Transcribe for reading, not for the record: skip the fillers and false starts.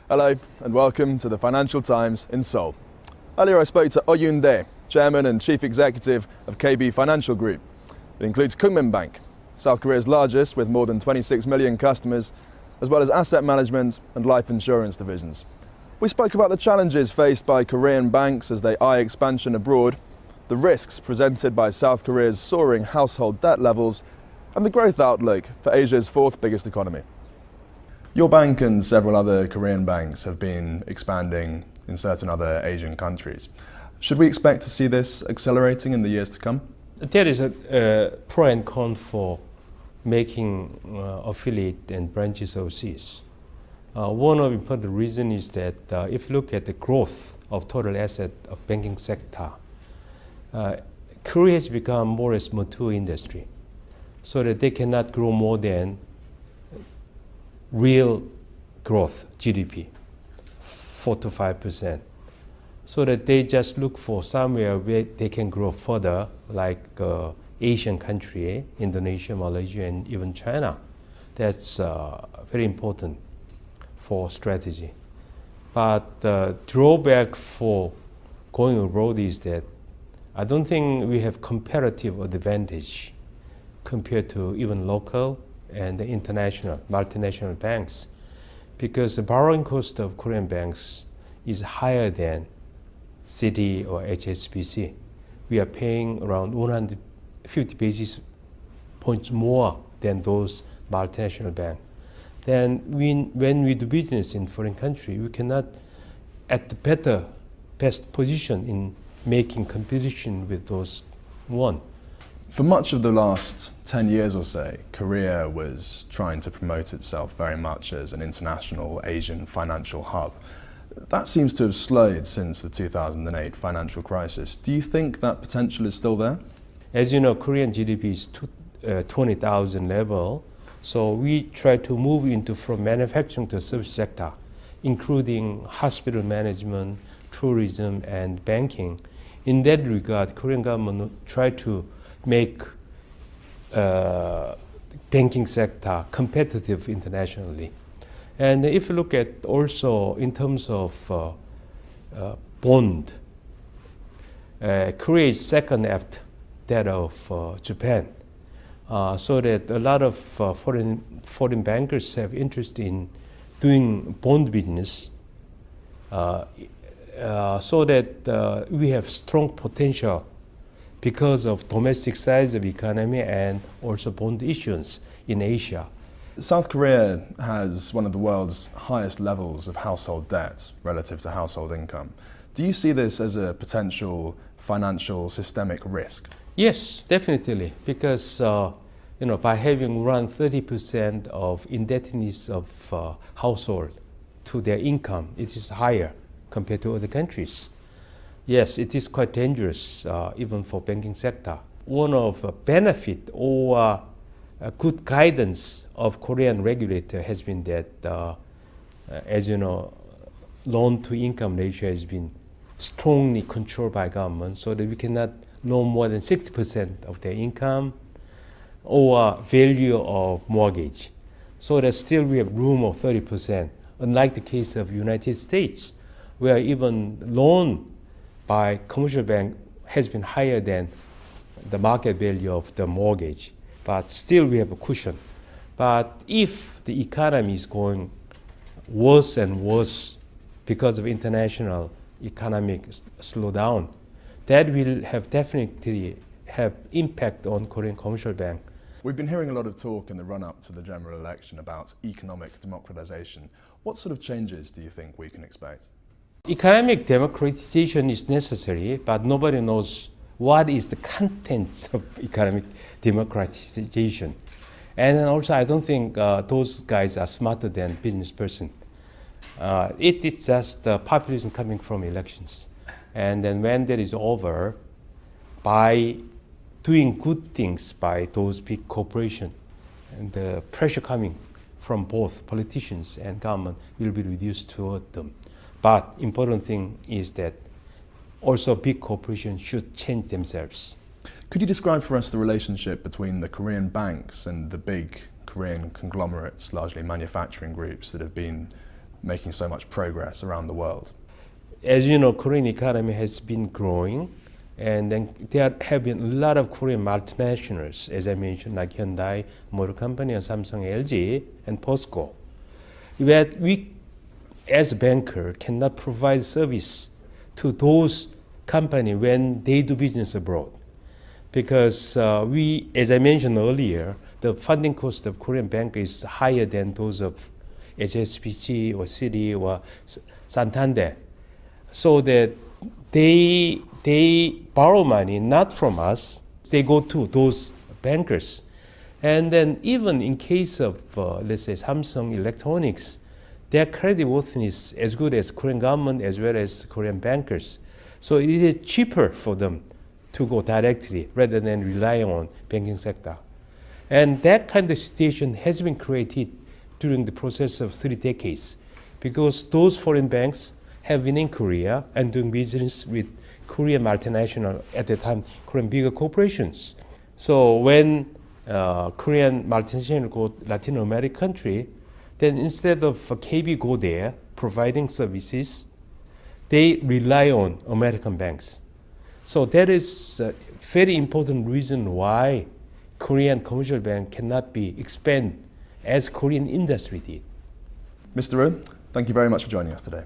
Hello and welcome to the Financial Times in Seoul. Earlier I spoke to Oh Yoon-dae, Chairman and Chief Executive of KB Financial Group. It includes Kookmin Bank, South Korea's largest with more than 26 million customers, as well as asset management and life insurance divisions. We spoke about the challenges faced by Korean banks as they eye expansion abroad, the risks presented by South Korea's soaring household debt levels, and the growth outlook for Asia's fourth biggest economy. Your bank and several other Korean banks have been expanding in certain other Asian countries. Should we expect to see this accelerating in the years to come? There is a pro and con for making affiliate and branches overseas. One of the important reasons is that if you look at the growth of total asset of banking sector, Korea has become more as mature industry, so that they cannot grow more than real growth, GDP, 4 to 5%. So that they just look for somewhere where they can grow further, like Asian country, Indonesia, Malaysia, and even China. That's very important for strategy. But the drawback for going abroad is that I don't think we have comparative advantage compared to even local and the international, multinational banks, because the borrowing cost of Korean banks is higher than Citi or HSBC. We are paying around 150 basis points more than those multinational banks. Then when we do business in foreign country, we cannot at the best position in making competition with those one. For much of the last 10 years or so, Korea was trying to promote itself very much as an international Asian financial hub. That seems to have slowed since the 2008 financial crisis. Do you think that potential is still there? As you know, Korean GDP is 20,000 level, so we try to move into from manufacturing to service sector, including hospital management, tourism, and banking. In that regard, Korean government try to make banking sector competitive internationally. And if you look at also in terms of bond, Korea is second after that of Japan. So that a lot of foreign bankers have interest in doing bond business, so that we have strong potential because of domestic size of economy and also bond issuance in Asia. South Korea has one of the world's highest levels of household debt relative to household income. Do you see this as a potential financial systemic risk? Yes, definitely, because by having around 30% of indebtedness of household to their income, it is higher compared to other countries. Yes, it is quite dangerous, even for banking sector. One of the benefit or good guidance of Korean regulator has been that, as you know, loan-to-income ratio has been strongly controlled by government, so that we cannot loan more than 60% of their income or value of mortgage. So that still we have room of 30%, unlike the case of United States, where even loan by commercial bank has been higher than the market value of the mortgage, but still we have a cushion. But if the economy is going worse and worse because of international economic slowdown, that will have definitely have impact on Korean commercial bank. We've been hearing a lot of talk in the run-up to the general election about economic democratization. What sort of changes do you think we can expect? Economic democratization is necessary, but nobody knows what is the contents of economic democratization. And also, I don't think those guys are smarter than business person. It is just populism coming from elections. And then when that is over, by doing good things by those big corporations, and the pressure coming from both politicians and government will be reduced toward them. But important thing is that also big corporations should change themselves. Could you describe for us the relationship between the Korean banks and the big Korean conglomerates, largely manufacturing groups, that have been making so much progress around the world? As you know, Korean economy has been growing, and then there have been a lot of Korean multinationals, as I mentioned, like Hyundai Motor Company, and Samsung, LG, and POSCO. That we, as a banker, cannot provide service to those companies when they do business abroad, because we, as I mentioned earlier, the funding cost of Korean bank is higher than those of HSBC or Citi or Santander. So that they borrow money not from us, they go to those bankers. And then even in case of, let's say, Samsung Electronics, their creditworthiness is as good as Korean government as well as Korean bankers. So it is cheaper for them to go directly rather than rely on banking sector. And that kind of situation has been created during the process of 3 decades, because those foreign banks have been in Korea and doing business with Korean multinational, at the time, Korean bigger corporations. So when Korean multinational go to Latin American country, then instead of KB go there providing services, they rely on American banks. So that is a very important reason why Korean commercial bank cannot be expanded as Korean industry did. Mr. Roon, thank you very much for joining us today.